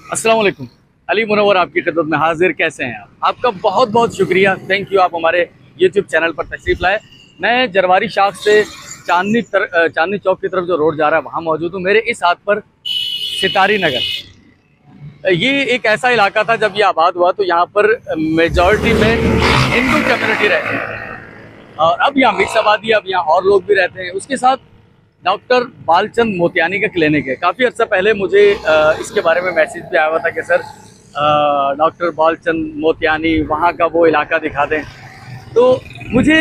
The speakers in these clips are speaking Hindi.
अस्सलाम वालेकुम। अली मुनव्वर आपकी खिदमत में हाजिर। कैसे हैं आप? आपका बहुत बहुत शुक्रिया, थैंक यू, आप हमारे यूट्यूब चैनल पर तशरीफ़ लाए। मैं जरवारी शाख से चांदनी चौक की तरफ जो रोड जा रहा है वहाँ मौजूद हूँ। मेरे इस हाथ पर सितारी नगर, ये एक ऐसा इलाका था जब ये आबाद हुआ तो यहाँ पर मेजॉरिटी में हिंदू कम्युनिटी रहती है और अब यहाँ मिक्स आबादी, अब यहाँ और लोग भी रहते हैं। उसके साथ डॉक्टर बालचंद मोतियानी का क्लिनिक है। काफ़ी अर्सा पहले मुझे इसके बारे में मैसेज भी आया हुआ था कि सर डॉक्टर बालचंद मोतियानी वहाँ का वो इलाका दिखा दें। तो मुझे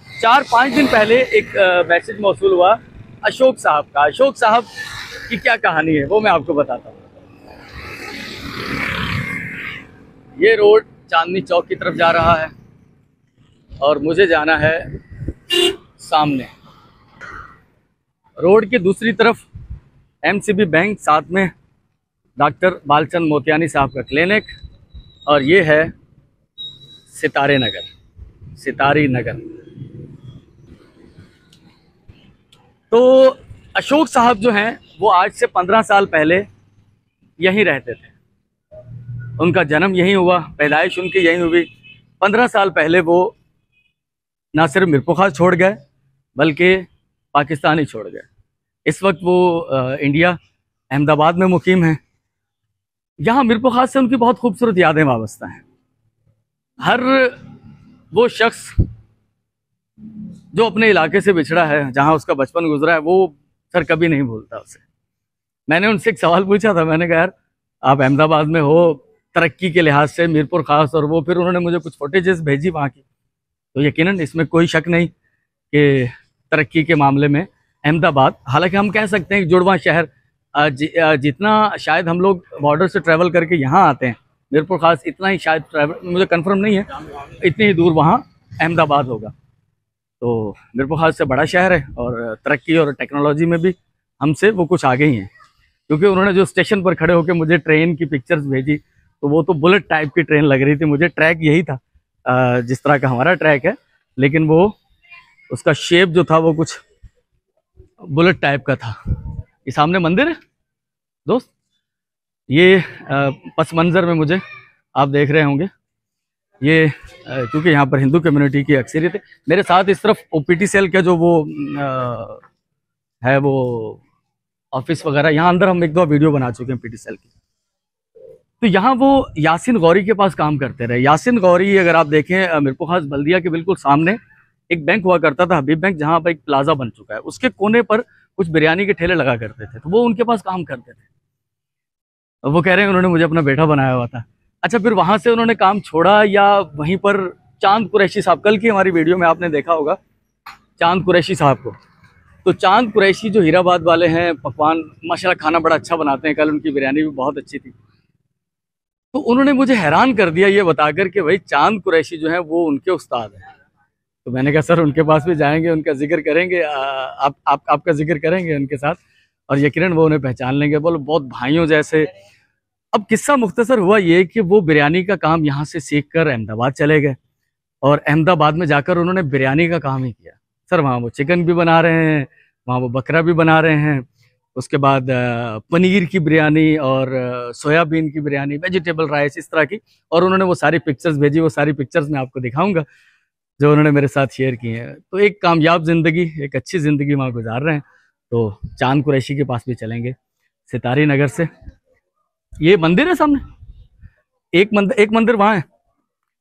4-5 दिन पहले एक मैसेज मौसूल हुआ अशोक साहब का। अशोक साहब की क्या कहानी है वो मैं आपको बताता हूँ। ये रोड चांदनी चौक की तरफ जा रहा है और मुझे जाना है सामने। रोड के दूसरी तरफ एमसीबी बैंक, साथ में डॉक्टर बालचंद मोतियानी साहब का क्लिनिक, और ये है सितारी नगर। तो अशोक साहब जो हैं वो आज से 15 साल पहले यहीं रहते थे। उनका जन्म यहीं हुआ, पैदाइश उनकी यहीं हुई। 15 साल पहले वो ना सिर्फ मिरपुखास छोड़ गए बल्कि पाकिस्तान ही छोड़ गए। इस वक्त वो इंडिया अहमदाबाद में मुकीम है। यहाँ मिरपुखास से उनकी बहुत खूबसूरत यादें वाबस्ता हैं। हर वो शख्स जो अपने इलाके से बिछड़ा है, जहाँ उसका बचपन गुजरा है, वो सर कभी नहीं भूलता उसे। मैंने उनसे एक सवाल पूछा था, मैंने कहा यार आप अहमदाबाद में हो, तरक्की के लिहाज से मीरपुर खास और वो, फिर उन्होंने मुझे कुछ फुटेजेस भेजी वहाँ की। तो यकीनन इसमें कोई शक नहीं कि तरक्की के मामले में अहमदाबाद, हालांकि हम कह सकते हैं कि जुड़वां शहर, जितना शायद हम लोग बॉर्डर से ट्रैवल करके यहाँ आते हैं मीरपुर खास, इतना ही शायद ट्रैवल, मुझे कंफर्म नहीं है, इतनी ही दूर वहाँ अहमदाबाद होगा। तो मीरपुर खास से बड़ा शहर है और तरक्की और टेक्नोलॉजी में भी हमसे वो कुछ आगे ही हैं। क्योंकि उन्होंने जो स्टेशन पर खड़े होकर मुझे ट्रेन की पिक्चर्स भेजी तो वो तो बुलेट टाइप की ट्रेन लग रही थी मुझे। ट्रैक यही था जिस तरह का हमारा ट्रैक है, लेकिन वो उसका शेप जो था वो कुछ बुलेट टाइप का था। ये सामने मंदिर है दोस्त, ये पस मंजर में मुझे आप देख रहे होंगे। ये क्योंकि यहाँ पर हिंदू कम्युनिटी की अक्सरियत है। मेरे साथ इस तरफ ओपीटी सेल का जो वो है वो ऑफिस वगैरह, यहाँ अंदर हम एक दो वीडियो बना चुके हैं पीटी सेल की। तो यहाँ वो यासिन गौरी के पास काम करते रहे। यासिन गौरी, अगर आप देखें, मिरपुर खास बल्दिया के बिल्कुल सामने एक बैंक हुआ करता था, हबीब बैंक, जहाँ पर एक प्लाजा बन चुका है, उसके कोने पर कुछ बिरयानी के ठेले लगा करते थे। तो वो उनके पास काम करते थे। वो कह रहे हैं उन्होंने मुझे अपना बेटा बनाया हुआ था। अच्छा, फिर वहां से उन्होंने काम छोड़ा या वहीं पर चांद कुरैशी साहब, कल की हमारी वीडियो में आपने देखा होगा चांद कुरैशी साहब को। तो चांद कुरैशी जो हीराबाद वाले हैं, पकवान माशाल्लाह खाना बड़ा अच्छा बनाते हैं, कल उनकी बिरयानी भी बहुत अच्छी थी। तो उन्होंने मुझे हैरान कर दिया ये बताकर कि भाई चांद कुरैशी जो है वो उनके उस्ताद हैं। तो मैंने कहा सर उनके पास भी जाएंगे, उनका जिक्र करेंगे, आपका जिक्र करेंगे उनके साथ, और यकीनन वो उन्हें पहचान लेंगे। बोलो बहुत भाइयों जैसे। अब किस्सा मुख्तसर हुआ ये कि वो बिरयानी का काम यहाँ से सीख कर अहमदाबाद चले गए और अहमदाबाद में जाकर उन्होंने बिरयानी का काम ही किया। सर वहाँ वो चिकन भी बना रहे हैं, वहाँ वो बकरा भी बना रहे हैं, उसके बाद पनीर की बिरयानी और सोयाबीन की बिरयानी, वेजिटेबल राइस, इस तरह की। और उन्होंने वो सारी पिक्चर्स भेजी, वो सारी पिक्चर्स मैं आपको दिखाऊंगा जो उन्होंने मेरे साथ शेयर की हैं। तो एक कामयाब ज़िंदगी, एक अच्छी ज़िंदगी वहाँ गुजार रहे हैं। तो चांद कुरैशी के पास भी चलेंगे, सितारी नगर से। ये मंदिर है सामने, एक मंदिर वहाँ है।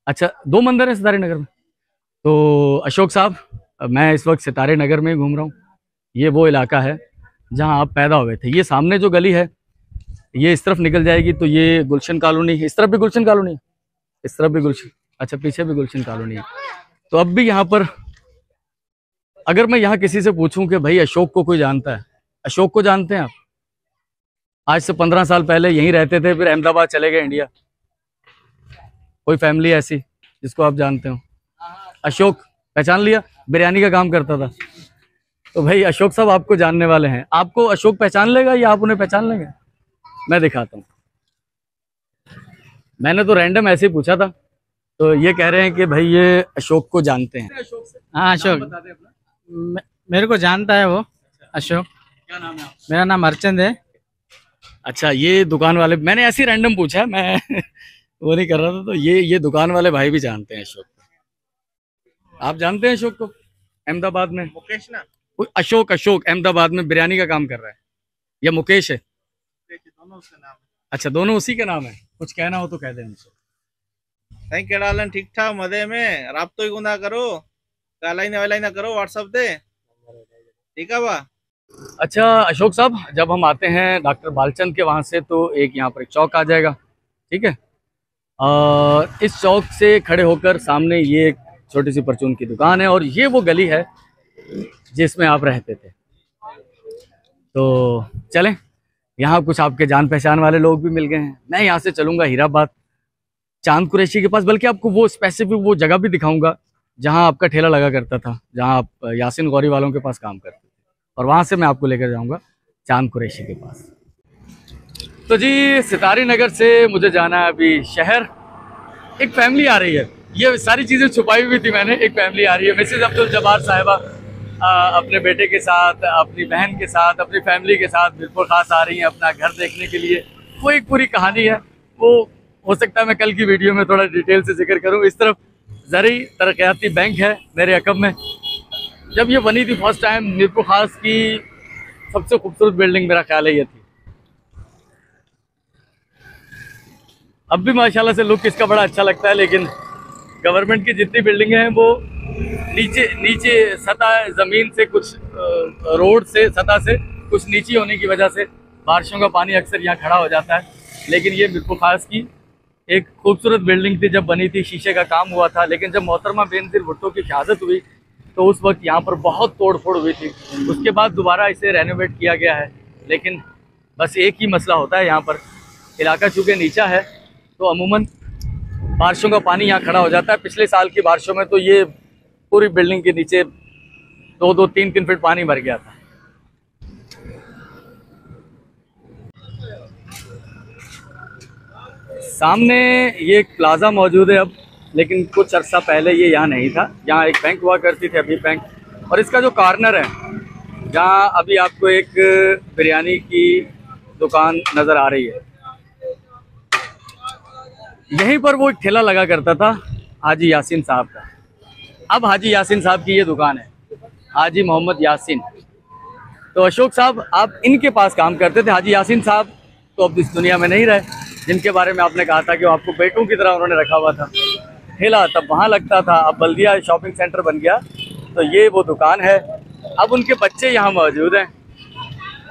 अच्छा, 2 मंदिर है सितारी नगर में। तो अशोक साहब, मैं इस वक्त सितारी नगर में घूम रहा हूँ। ये वो इलाका है जहाँ आप पैदा हुए थे। ये सामने जो गली है ये इस तरफ निकल जाएगी तो ये गुलशन कॉलोनी, इस तरफ भी गुलशन कॉलोनी, इस तरफ भी गुलशन, अच्छा पीछे भी गुलशन कॉलोनी है। तो अब भी यहाँ पर अगर मैं यहाँ किसी से पूछूं कि भाई अशोक को कोई जानता है, अशोक को जानते हैं आप? आज से 15 साल पहले यहीं रहते थे, फिर अहमदाबाद चले गए इंडिया। कोई फैमिली ऐसी जिसको आप जानते हो? अशोक पहचान लिया, बिरयानी का काम करता था। तो भाई अशोक साहब आपको जानने वाले हैं। आपको अशोक पहचान लेगा या आप उन्हें पहचान लेंगे? मैं दिखाता हूँ। मैंने तो रैंडम ऐसे ही पूछा था, तो ये कह रहे हैं कि भाई ये अशोक को जानते हैं। हाँ अशोक, मेरे को जानता है वो। अशोक, क्या नाम है आपका? मेरा नाम अर्चंद है। अच्छा, ये दुकान वाले, मैंने ऐसे ही रैंडम पूछा है, मैं वो नहीं कर रहा था। तो ये दुकान वाले भाई भी जानते हैं अशोक को। आप जानते हैं अशोक को? अहमदाबाद में मुकेश ना। अशोक, अशोक अहमदाबाद में बिरयानी का काम कर रहा है। या मुकेश है? दोनों उसका नाम है। अच्छा, दोनों उसी का नाम है। कुछ कहना हो तो कह दें उनसे। थैंक यू डालन ठीक ठाक मजे में राब्तो ही गुना करो गालाई वालाई ना करो व्हाट्सएप दे ठीक है बा। अच्छा अशोक साहब, जब हम आते हैं डॉक्टर बालचंद के वहाँ से तो एक यहाँ पर एक चौक आ जाएगा, ठीक है? इस चौक से खड़े होकर सामने ये एक छोटी सी परचून की दुकान है और ये वो गली है जिसमें आप रहते थे। तो चलें, यहाँ कुछ आपके जान पहचान वाले लोग भी मिल गए हैं। मैं यहाँ से चलूँगा हीराबाद चांद कुरैशी के पास, बल्कि आपको वो स्पेसिफिक वो जगह भी दिखाऊंगा जहाँ आपका ठेला लगा करता था, जहाँ आप यासिन गौरी वालों के पास काम करते थे, और वहाँ से मैं आपको लेकर जाऊँगा चांद कुरैशी के पास। तो जी, सितारी नगर से मुझे जाना है अभी शहर। एक फैमिली आ रही है, ये सारी चीज़ें छुपाई हुई थी मैंने। एक फैमिली आ रही है, मिसेज अब्दुल जब्बार साहिबा अपने बेटे के साथ, अपनी बहन के साथ, अपनी फैमिली के साथ बिल्कुल खास आ रही हैं अपना घर देखने के लिए। वो एक पूरी कहानी है, वो हो सकता है मैं कल की वीडियो में थोड़ा डिटेल से जिक्र करूं। इस तरफ ज़री तरक्याती बैंक है मेरे अकब में। जब ये बनी थी फर्स्ट टाइम, मीरपुर खास की सबसे खूबसूरत बिल्डिंग मेरा ख्याल है ये थी। अब भी माशाल्लाह से लुक इसका बड़ा अच्छा लगता है, लेकिन गवर्नमेंट की जितनी बिल्डिंगें हैं वो नीचे नीचे सतह ज़मीन से कुछ रोड से सतह से कुछ नीची होने की वजह से बारिशों का पानी अक्सर यहाँ खड़ा हो जाता है। लेकिन ये मीरपुर खास की एक खूबसूरत बिल्डिंग थी, जब बनी थी शीशे का काम हुआ था। लेकिन जब मोहतरमा बेनज़ीर भुट्टो की शहादत हुई तो उस वक्त यहाँ पर बहुत तोड़ फोड़ हुई थी। उसके बाद दोबारा इसे रेनोवेट किया गया है, लेकिन बस एक ही मसला होता है यहाँ पर, इलाका चूँकि नीचा है तो अमूमन बारिशों का पानी यहाँ खड़ा हो जाता है। पिछले साल की बारिशों में तो ये पूरी बिल्डिंग के नीचे 2-2, 3-3 फीट पानी भर गया था। सामने ये एक प्लाजा मौजूद है अब, लेकिन कुछ अर्सा पहले ये यहाँ नहीं था। यहाँ एक बैंक हुआ करती थी, अभी बैंक। और इसका जो कॉर्नर है जहाँ अभी आपको एक बिरयानी की दुकान नज़र आ रही है, यहीं पर वो एक ठेला लगा करता था हाजी यासिन साहब का। अब हाजी यासिन साहब की ये दुकान है, हाजी मोहम्मद यासिन। तो अशोक साहब, आप इनके पास काम करते थे। हाजी यासिन साहब तो अब इस दुनिया में नहीं रहे, जिनके बारे में आपने कहा था कि वो आपको बेटों की तरह उन्होंने रखा हुआ था। ठेला तब वहाँ लगता था, अब बल्दिया शॉपिंग सेंटर बन गया, तो ये वो दुकान है। अब उनके बच्चे यहाँ मौजूद हैं।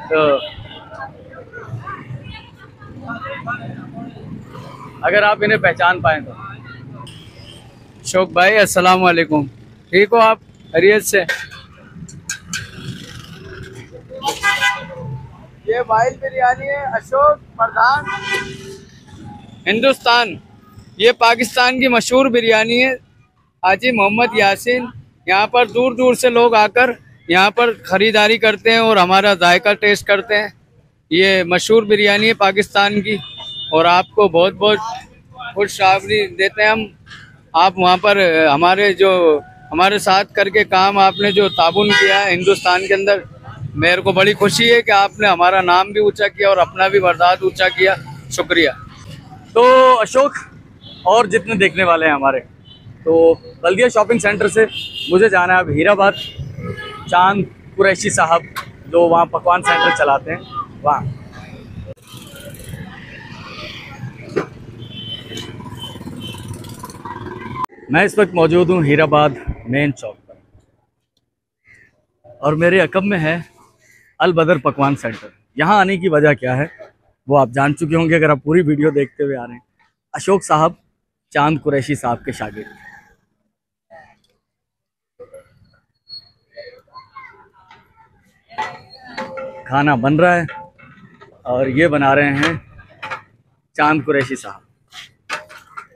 तो अगर आप इन्हें पहचान पाएँ तो। अशोक भाई, अस्सलाम वालेकुम। ठीक हो आप? खैरियत से? ये वाइल बिरयानी है अशोक प्रधान हिंदुस्तान, ये पाकिस्तान की मशहूर बिरयानी है। हाजी मोहम्मद यासिन, यहाँ पर दूर दूर से लोग आकर यहाँ पर ख़रीदारी करते हैं और हमारा जायका टेस्ट करते हैं। ये मशहूर बिरयानी है पाकिस्तान की, और आपको बहुत बहुत खुशखबरी देते हैं हम। आप वहाँ पर हमारे साथ करके काम आपने जो ताबून किया है हिंदुस्तान के अंदर, मेरे को बड़ी खुशी है कि आपने हमारा नाम भी ऊंचा किया और अपना भी बर्दाश्त ऊंचा किया। शुक्रिया। तो अशोक और जितने देखने वाले हैं हमारे, तो बल्दिया शॉपिंग सेंटर से मुझे जाना है अब हीराबाद चांद कुरैशी साहब, जो वहाँ पकवान सेंटर चलाते हैं, वहाँ। मैं इस वक्त मौजूद हूँ हीराबाद मेन चौक पर, और मेरे अकब में है अल बदर पकवान सेंटर। यहाँ आने की वजह क्या है वो आप जान चुके होंगे अगर आप पूरी वीडियो देखते हुए आ रहे हैं। अशोक साहब चांद कुरैशी साहब के शागिर्द। खाना बन रहा है और ये बना रहे हैं चांद कुरैशी साहब।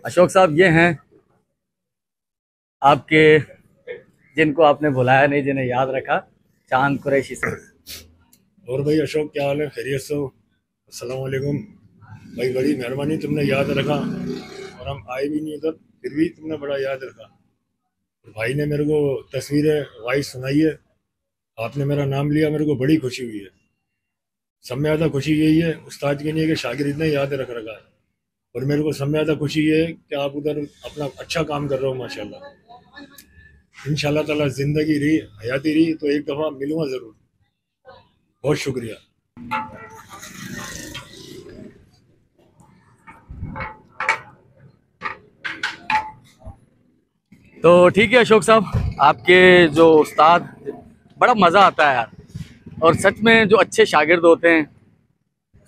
अशोक साहब ये हैं आपके, जिनको आपने भुलाया नहीं, जिन्हें याद रखा, चांद कुरैशी साहब। और भाई अशोक, क्या हाल है? खैरियत से हो? अस्सलाम वालेकुम भाई, बड़ी मेहरबानी, तुमने याद रखा। और हम आए भी नहीं उधर, फिर भी तुमने बड़ा याद रखा। भाई ने मेरे को तस्वीरें वॉइस सुनाई है, आपने मेरा नाम लिया, मेरे को बड़ी खुशी हुई है। सब में ज़्यादा खुशी यही है उस्ताद की नहीं है कि शागिर्द इतना याद रख रखा है, और मेरे को सब में ज़्यादा खुशी ये है कि आप उधर अपना अच्छा काम कर रहे हो माशाल्लाह। इंशाल्लाह ताला ज़िंदगी रही हयाती रही तो एक दफ़ा मिलूँगा ज़रूर। बहुत शुक्रिया। तो ठीक है अशोक साहब, आपके जो उस्ताद, बड़ा मज़ा आता है यार। और सच में जो अच्छे शागिर्द होते हैं,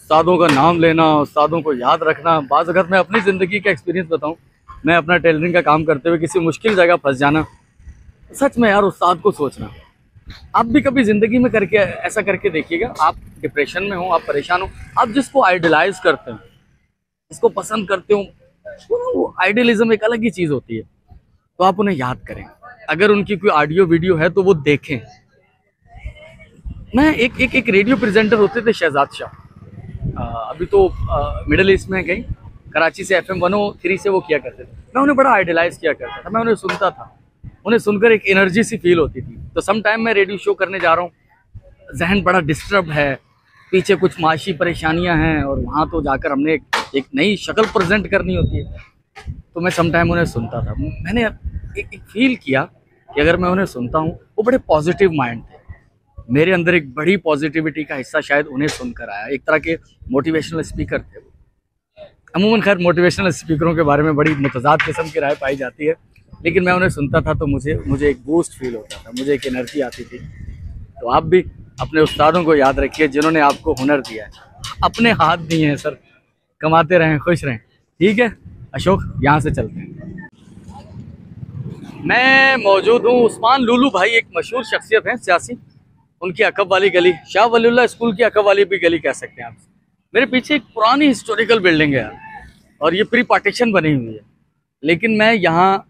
उस्तादों का नाम लेना, उस्तादों को याद रखना। बाज़ अगर मैं अपनी ज़िंदगी का एक्सपीरियंस बताऊं, मैं अपना टेलरिंग का काम करते हुए किसी मुश्किल जगह फंस जाना, सच में यार उस्ताद को सोचना। आप भी कभी ज़िंदगी में करके ऐसा करके देखिएगा। आप डिप्रेशन में हो, आप परेशान हो, आप जिसको आइडलाइज करते हो, जिसको पसंद करते हो, वो आइडियलिज्म एक अलग ही चीज़ होती है। तो आप उन्हें याद करें। अगर उनकी कोई ऑडियो वीडियो है तो वो देखें। मैं एक रेडियो प्रेजेंटर होते थे शहजाद शाह, अभी तो मिडिल ईस्ट में कहीं कराची से FM 103 से वो किया करते थे। मैं उन्हें बड़ा आइडलाइज किया करता था, मैं उन्हें सुनता था, उन्हें सुनकर एक एनर्जी सी फील होती थी। तो सम टाइम मैं रेडियो शो करने जा रहा हूँ, जहन बड़ा डिस्टर्ब है, पीछे कुछ माशी परेशानियां हैं, और वहाँ तो जाकर हमने एक नई शक्ल प्रेजेंट करनी होती है। तो मैं सम टाइम उन्हें सुनता था। मैंने एक फील किया कि अगर मैं उन्हें सुनता हूँ, वो बड़े पॉजिटिव माइंड थे, मेरे अंदर एक बड़ी पॉजिटिविटी का हिस्सा शायद उन्हें सुनकर आया। एक तरह के मोटिवेशनल स्पीकर थे वो। अमूमन खैर मोटिवेशनल स्पीकरों के बारे में बड़ी मुतज़ाद किस्म की राय पाई जाती है, लेकिन मैं उन्हें सुनता था तो मुझे एक बूस्ट फील होता था, मुझे एक एनर्जी आती थी। तो आप भी अपने उस्तादों को याद रखिए जिन्होंने आपको हुनर दिया है। अपने हाथ दिए हैं सर, कमाते रहें, खुश रहें। ठीक है अशोक, यहाँ से चलते हैं। मैं मौजूद हूँ, उस्मान लुलू भाई एक मशहूर शख्सियत हैं सियासी, उनकी अकब वाली गली, शाह वलीउल्लाह स्कूल की अकब वाली भी गली कह सकते हैं आप। मेरे पीछे एक पुरानी हिस्टोरिकल बिल्डिंग है यार, और ये प्री पार्टीशन बनी हुई है। लेकिन मैं यहाँ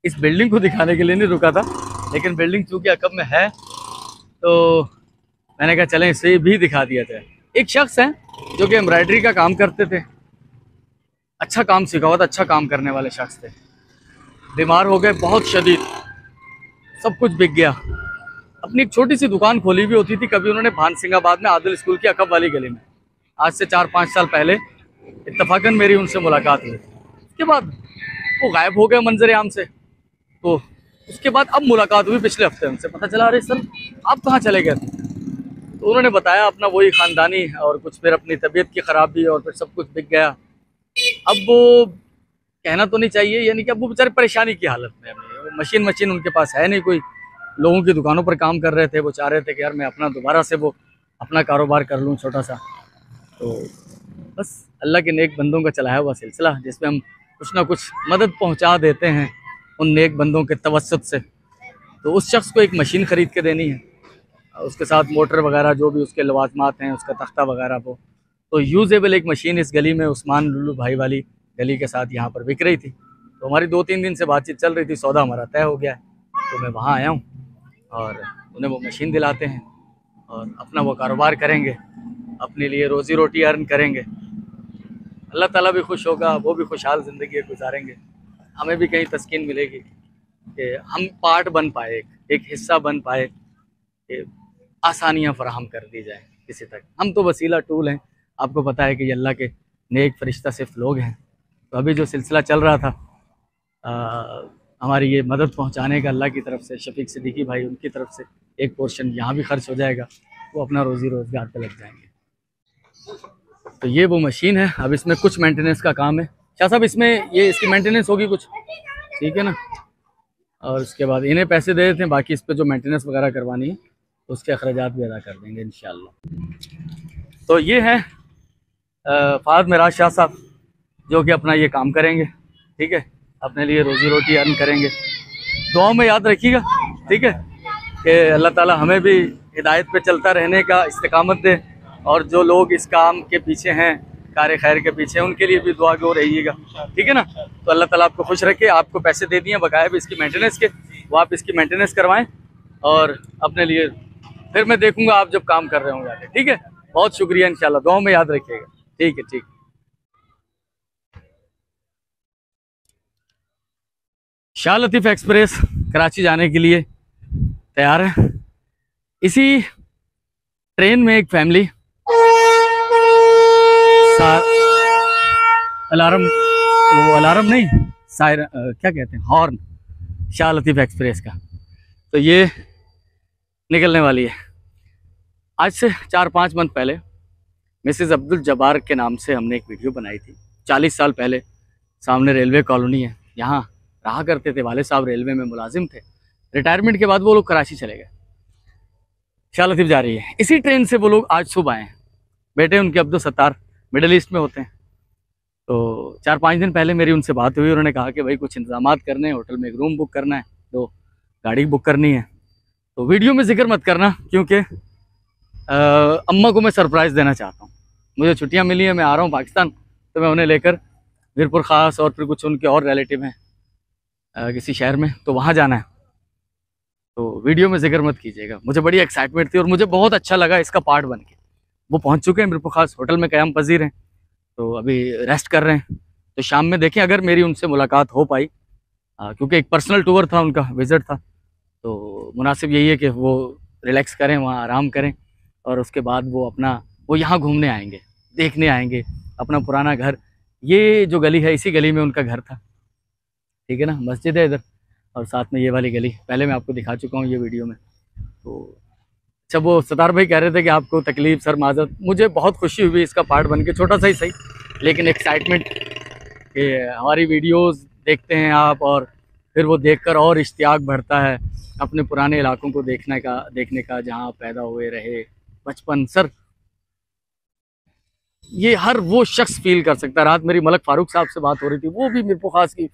इस बिल्डिंग को दिखाने के लिए नहीं रुका था, लेकिन बिल्डिंग चूँकि अकब में है तो मैंने कहा चलें इसे भी दिखा दिया जाए। एक शख्स है जो कि एम्ब्रॉयडरी का काम करते थे, अच्छा काम सीखा हुआ था, अच्छा काम करने वाले शख्स थे। बीमार हो गए बहुत शदीद, सब कुछ बिक गया। अपनी एक छोटी सी दुकान खोली हुई होती थी कभी उन्होंने भानसिंगाबाद में आदिल स्कूल की अकब वाली गली में। आज से 4-5 साल पहले इत्तफाकन मेरी उनसे मुलाकात हुई। उसके बाद वो गायब हो गए मंजर आम से। तो उसके बाद अब मुलाकात हुई पिछले हफ्ते उनसे, पता चला अरे सर आप कहाँ चले गए थे। तो उन्होंने बताया अपना वही ख़ानदानी, और कुछ फिर अपनी तबीयत की ख़राबी, और फिर सब कुछ बिक गया। अब वो कहना तो नहीं चाहिए, यानी कि अब वो बेचारे परेशानी की हालत में है। मशीन उनके पास है नहीं कोई, लोगों की दुकानों पर काम कर रहे थे। वो चाह रहे थे कि यार मैं अपना दोबारा से वो अपना कारोबार कर लूँ छोटा सा। तो बस अल्लाह के नेक बंदों का चलाया हुआ सिलसिला, जिसमें हम कुछ ना कुछ मदद पहुंचा देते हैं उन नेक बंदों के तवस्सुत से। तो उस शख्स को एक मशीन ख़रीद के देनी है, उसके साथ मोटर वगैरह जो भी उसके लवाजमात हैं, उसका तख्ता वगैरह, वो तो यूजेबल एक मशीन इस गली में उस्मान लुलू भाई वाली गली के साथ यहाँ पर बिक रही थी। तो हमारी 2-3 दिन से बातचीत चल रही थी, सौदा हमारा तय हो गया है। तो मैं वहाँ आया हूँ और उन्हें वो मशीन दिलाते हैं और अपना वो कारोबार करेंगे, अपने लिए रोज़ी रोटी अर्न करेंगे। अल्लाह ताला भी खुश होगा, वो भी खुशहाल ज़िंदगी गुजारेंगे, हमें भी कहीं तस्कीन मिलेगी कि हम पार्ट बन पाए, एक हिस्सा बन पाए, कि आसानियाँ फराहम कर दी जाए किसी तक। हम तो वसीला टूल हैं। आपको पता है कि ये अल्लाह के नेक फरिश्ता सिर्फ लोग हैं। तो अभी जो सिलसिला चल रहा था हमारी ये मदद पहुंचाने का अल्लाह की तरफ से, शफीक सिद्दीकी भाई उनकी तरफ से एक पोर्शन यहाँ भी खर्च हो जाएगा, वो अपना रोज़ी रोज़गार पे लग जाएंगे। तो ये वो मशीन है, अब इसमें कुछ मेंटेनेंस का काम है। शाह साहब इसमें ये इसकी मेंटेनेंस होगी कुछ, ठीक है ना, और उसके बाद इन्हें पैसे दे देते हैं, बाकी इस पर जो मेंटेनेंस वगैरह करवानी है उसके अखराजात भी अदा कर देंगे इंशाल्लाह। तो ये है फ़ाद मिराज शाह साहब जो कि अपना ये काम करेंगे, ठीक है, अपने लिए रोज़ी रोटी अर्न करेंगे। दुआओं में याद रखिएगा, ठीक है, कि अल्लाह ताला हमें भी हिदायत पे चलता रहने का इस्तिकामत दे, और जो लोग इस काम के पीछे हैं, कार खैर के पीछे, उनके लिए भी दुआ गो रहिएगा, ठीक है ना। तो अल्लाह ताला आपको खुश रखे। आपको पैसे दे दिए बकाया भी इसकी मेंटेनेंस के, वो आप इसकी मेंटेनेंस करवाएं और अपने लिए फिर मैं देखूंगा आप जब काम कर रहे होंगे आगे, ठीक है। बहुत शुक्रिया, इंशाल्लाह दुआओं में याद रखिएगा, ठीक है, ठीक। शाह लतीफ़ एक्सप्रेस कराची जाने के लिए तैयार है। इसी ट्रेन में एक फैमिली अलार्म, वो अलार्म नहीं, सायरन, क्या कहते हैं, हॉर्न, शाह लतीफ़ एक्सप्रेस का, तो ये निकलने वाली है। आज से 4-5 मंथ पहले मिसेज़ अब्दुल जब्बार के नाम से हमने एक वीडियो बनाई थी। 40 साल पहले सामने रेलवे कॉलोनी है, यहाँ रहा करते थे। वाले साहब रेलवे में मुलाजिम थे। रिटायरमेंट के बाद वो लोग कराची चले गए। शाह लतीफ़ जा रही है। इसी ट्रेन से वो लोग आज सुबह आए हैं। बेटे उनके अब्दुल सत्तार मिडिल ईस्ट में होते हैं। तो 4-5 दिन पहले मेरी उनसे बात हुई। उन्होंने कहा कि भाई कुछ इंतजामात करने हैं, होटल में एक रूम बुक करना है, 2 गाड़ी बुक करनी है। तो वीडियो में जिक्र मत करना, क्योंकि अम्मा को मैं सरप्राइज़ देना चाहता हूँ। मुझे छुट्टियाँ मिली हैं, मैं आ रहा हूँ पाकिस्तान, तो मैं उन्हें लेकर वीरपुर ख़ास और फिर कुछ उनके और रिलेटिव हैं किसी शहर में, तो वहाँ जाना है। तो वीडियो में जिक्र मत कीजिएगा। मुझे बड़ी एक्साइटमेंट थी और मुझे बहुत अच्छा लगा इसका पार्ट बन के। वो पहुँच चुके हैं वीरपुर ख़ास, होटल में क़याम पज़ीर हैं, तो अभी रेस्ट कर रहे हैं। तो शाम में देखें अगर मेरी उनसे मुलाकात हो पाई, क्योंकि एक पर्सनल टूर था उनका, विज़िट था, तो मुनासिब यही है कि वो रिलैक्स करें, वहाँ आराम करें, और उसके बाद वो यहाँ घूमने आएंगे, देखने आएंगे अपना पुराना घर। ये जो गली है, इसी गली में उनका घर था, ठीक है ना, मस्जिद है इधर, और साथ में ये वाली गली पहले मैं आपको दिखा चुका हूँ ये वीडियो में। तो अच्छा, वो सतार भाई कह रहे थे कि आपको तकलीफ़, सर माज़रत। मुझे बहुत खुशी हुई इसका पार्ट बन के, छोटा सा ही सही, लेकिन एक्साइटमेंट कि हमारी वीडियोस देखते हैं आप, और फिर वो देखकर और इश्तियाक बढ़ता है अपने पुराने इलाकों को देखने का, जहाँ आप पैदा हुए रहे, बचपन। सर ये हर वो शख्स फील कर सकता है। रात मेरी मलक फ़ारूक साहब से बात हो रही थी, वो भी मीरपुर ख़ास की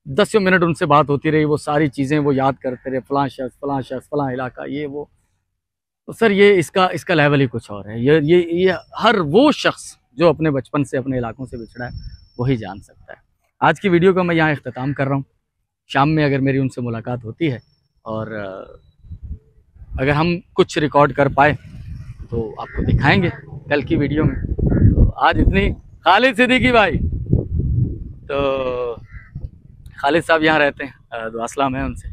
10 मिनट उनसे बात होती रही। वो सारी चीज़ें वो याद करते रहे, फ़लाँ शख्स फ़लाँ इलाका, ये वो। तो सर ये इसका लेवल ही कुछ और है। ये हर वो शख्स जो अपने बचपन से, अपने इलाकों से बिछड़ा है, वही जान सकता है। आज की वीडियो का मैं यहाँ इख्तिताम कर रहा हूँ। शाम में अगर मेरी उनसे मुलाकात होती है और अगर हम कुछ रिकॉर्ड कर पाए तो आपको दिखाएंगे कल की वीडियो में। तो आज इतनी, खालिद सिद्दीकी भाई, तो खालिद साहब यहाँ रहते हैं, दुआ सलाम है उनसे।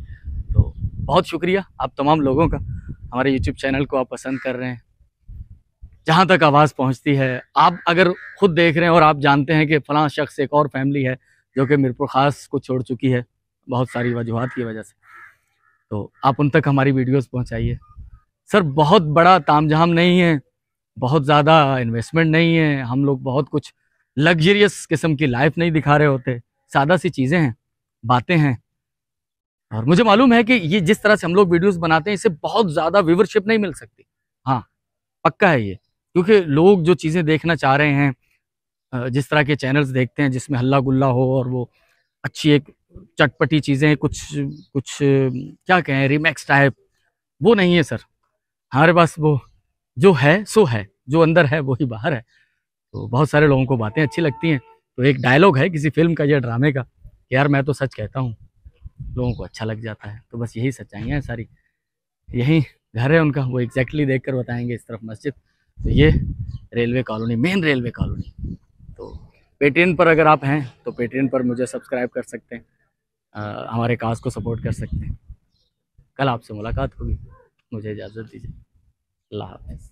तो बहुत शुक्रिया आप तमाम लोगों का, हमारे यूट्यूब चैनल को आप पसंद कर रहे हैं, जहाँ तक आवाज़ पहुँचती है। आप अगर खुद देख रहे हैं और आप जानते हैं कि फ़लाँ शख्स, एक और फैमिली है जो कि मीरपुर ख़ास को छोड़ चुकी है बहुत सारी वजूहात की वजह से, तो आप उन तक हमारी वीडियोस पहुँचाइए। सर बहुत बड़ा तामझाम नहीं है, बहुत ज़्यादा इन्वेस्टमेंट नहीं है, हम लोग बहुत कुछ लग्जरियस किस्म की लाइफ नहीं दिखा रहे होते, सादा सी चीज़ें हैं, बातें हैं। और मुझे मालूम है कि ये जिस तरह से हम लोग वीडियोस बनाते हैं, इससे बहुत ज़्यादा व्यूवरशिप नहीं मिल सकती। हाँ, पक्का है ये, क्योंकि लोग जो चीज़ें देखना चाह रहे हैं, जिस तरह के चैनल्स देखते हैं जिसमें हल्ला गुल्ला हो और वो अच्छी एक चटपटी चीज़ें, कुछ क्या कहें, रिमैक्स टाइप, वो नहीं है सर। हमारे पास वो जो है सो है, जो अंदर है वही बाहर है। तो बहुत सारे लोगों को बातें अच्छी लगती हैं। तो एक डायलॉग है किसी फिल्म का या ड्रामे का, यार मैं तो सच कहता हूँ, लोगों को अच्छा लग जाता है। तो बस यही सच्चाइयाँ हैं सारी। यही घर है उनका, वो एग्जैक्टली देख कर बताएंगे। इस तरफ मस्जिद, तो ये railway colony, main railway colony. तो पेटीएम पर अगर आप हैं तो पेटीएम पर मुझे सब्सक्राइब कर सकते हैं, हमारे काज को सपोर्ट कर सकते हैं। कल आपसे मुलाकात होगी, मुझे इजाज़त दीजिए। अल्लाह हाफ़िज़।